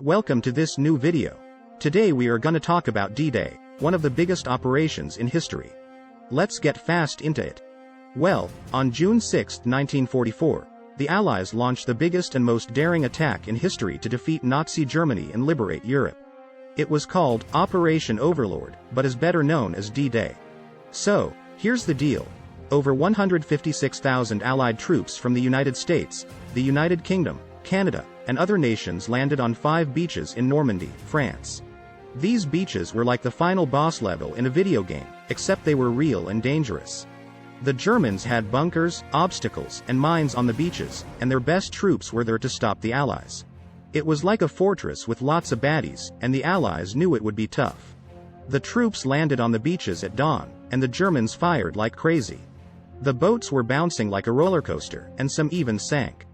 Welcome to this new video. Today we are gonna talk about D-Day, one of the biggest operations in history. Let's get fast into it. Well, on June 6, 1944, the Allies launched the biggest and most daring attack in history to defeat Nazi Germany and liberate Europe. It was called Operation Overlord, but is better known as D-Day. So, here's the deal. Over 156,000 Allied troops from the United States, the United Kingdom, Canada, and other nations landed on 5 beaches in Normandy, France. These beaches were like the final boss level in a video game, except they were real and dangerous. The Germans had bunkers, obstacles, and mines on the beaches, and their best troops were there to stop the Allies. It was like a fortress with lots of baddies, and the Allies knew it would be tough. The troops landed on the beaches at dawn, and the Germans fired like crazy. The boats were bouncing like a roller coaster, and some even sank.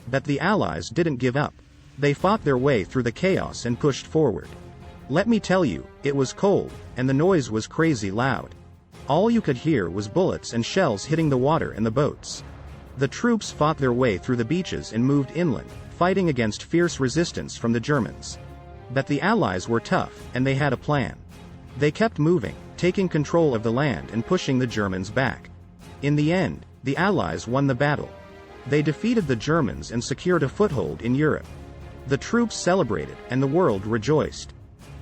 But the Allies didn't give up. They fought their way through the chaos and pushed forward. Let me tell you, it was cold, and the noise was crazy loud. All you could hear was bullets and shells hitting the water and the boats. The troops fought their way through the beaches and moved inland, fighting against fierce resistance from the Germans. But the Allies were tough, and they had a plan. They kept moving, taking control of the land and pushing the Germans back. In the end, the Allies won the battle. They defeated the Germans and secured a foothold in Europe. The troops celebrated, and the world rejoiced.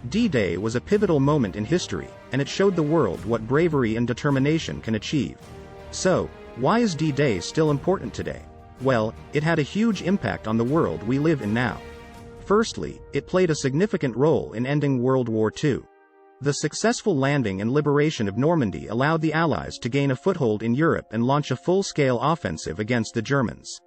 D-Day was a pivotal moment in history, and it showed the world what bravery and determination can achieve. So, why is D-Day still important today? Well, it had a huge impact on the world we live in now. Firstly, it played a significant role in ending World War II. The successful landing and liberation of Normandy allowed the Allies to gain a foothold in Europe and launch a full-scale offensive against the Germans.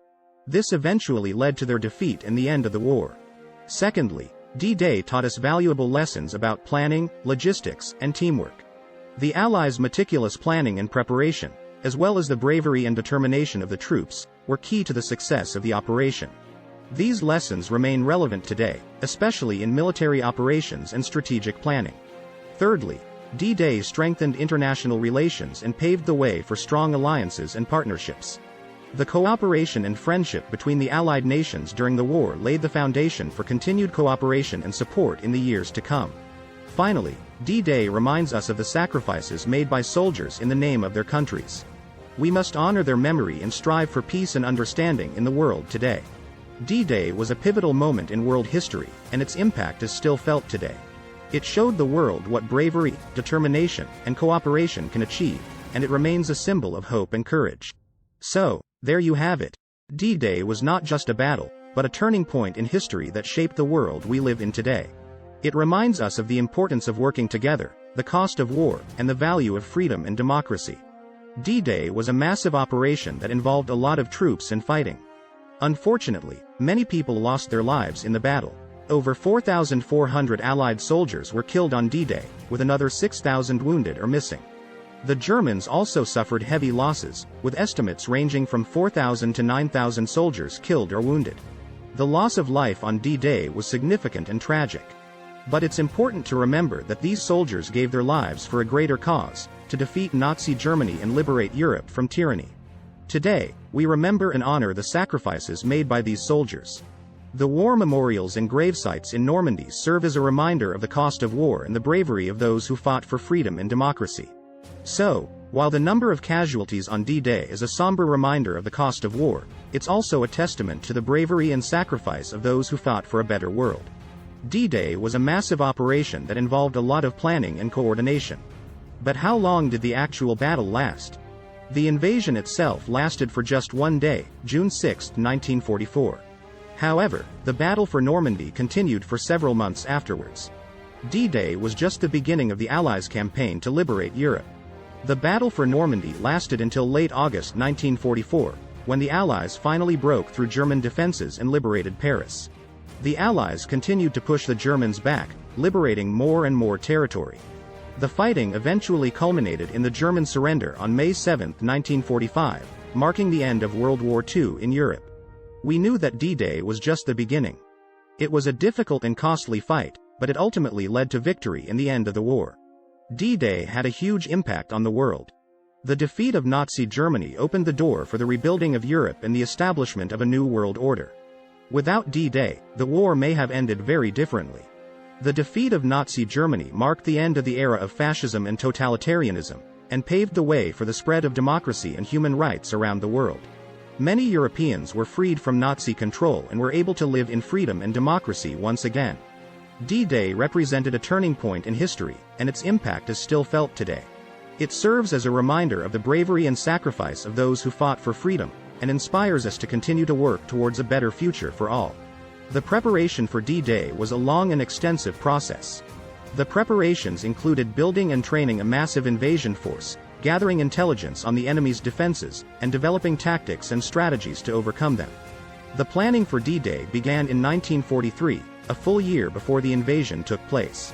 This eventually led to their defeat and the end of the war. Secondly, D-Day taught us valuable lessons about planning, logistics, and teamwork. The Allies' meticulous planning and preparation, as well as the bravery and determination of the troops, were key to the success of the operation. These lessons remain relevant today, especially in military operations and strategic planning. Thirdly, D-Day strengthened international relations and paved the way for strong alliances and partnerships. The cooperation and friendship between the Allied nations during the war laid the foundation for continued cooperation and support in the years to come. Finally, D-Day reminds us of the sacrifices made by soldiers in the name of their countries. We must honor their memory and strive for peace and understanding in the world today. D-Day was a pivotal moment in world history, and its impact is still felt today. It showed the world what bravery, determination, and cooperation can achieve, and it remains a symbol of hope and courage. So, there you have it. D-Day was not just a battle, but a turning point in history that shaped the world we live in today. It reminds us of the importance of working together, the cost of war, and the value of freedom and democracy. D-Day was a massive operation that involved a lot of troops and fighting. Unfortunately, many people lost their lives in the battle. Over 4,400 Allied soldiers were killed on D-Day, with another 6,000 wounded or missing. The Germans also suffered heavy losses, with estimates ranging from 4,000 to 9,000 soldiers killed or wounded. The loss of life on D-Day was significant and tragic. But it's important to remember that these soldiers gave their lives for a greater cause, to defeat Nazi Germany and liberate Europe from tyranny. Today, we remember and honor the sacrifices made by these soldiers. The war memorials and gravesites in Normandy serve as a reminder of the cost of war and the bravery of those who fought for freedom and democracy. So, while the number of casualties on D-Day is a somber reminder of the cost of war, it's also a testament to the bravery and sacrifice of those who fought for a better world. D-Day was a massive operation that involved a lot of planning and coordination. But how long did the actual battle last? The invasion itself lasted for just one day, June 6, 1944. However, the battle for Normandy continued for several months afterwards. D-Day was just the beginning of the Allies' campaign to liberate Europe. The battle for Normandy lasted until late August 1944, when the Allies finally broke through German defenses and liberated Paris. The Allies continued to push the Germans back, liberating more and more territory. The fighting eventually culminated in the German surrender on May 7, 1945, marking the end of World War II in Europe. We knew that D-Day was just the beginning. It was a difficult and costly fight, but it ultimately led to victory and the end of the war. D-Day had a huge impact on the world. The defeat of Nazi Germany opened the door for the rebuilding of Europe and the establishment of a new world order. Without D-Day, the war may have ended very differently. The defeat of Nazi Germany marked the end of the era of fascism and totalitarianism, and paved the way for the spread of democracy and human rights around the world. Many Europeans were freed from Nazi control and were able to live in freedom and democracy once again. D-Day represented a turning point in history, and its impact is still felt today. It serves as a reminder of the bravery and sacrifice of those who fought for freedom, and inspires us to continue to work towards a better future for all. The preparation for D-Day was a long and extensive process. The preparations included building and training a massive invasion force, gathering intelligence on the enemy's defenses, and developing tactics and strategies to overcome them. The planning for D-Day began in 1943, a full year before the invasion took place.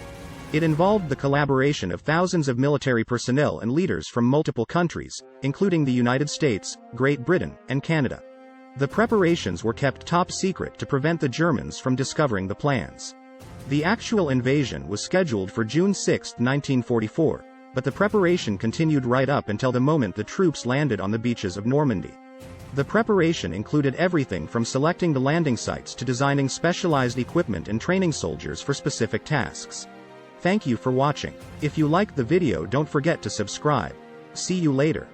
It involved the collaboration of thousands of military personnel and leaders from multiple countries, including the United States, Great Britain, and Canada. The preparations were kept top secret to prevent the Germans from discovering the plans. The actual invasion was scheduled for June 6, 1944, but the preparation continued right up until the moment the troops landed on the beaches of Normandy. The preparation included everything from selecting the landing sites to designing specialized equipment and training soldiers for specific tasks. Thank you for watching. If you liked the video, don't forget to subscribe. See you later.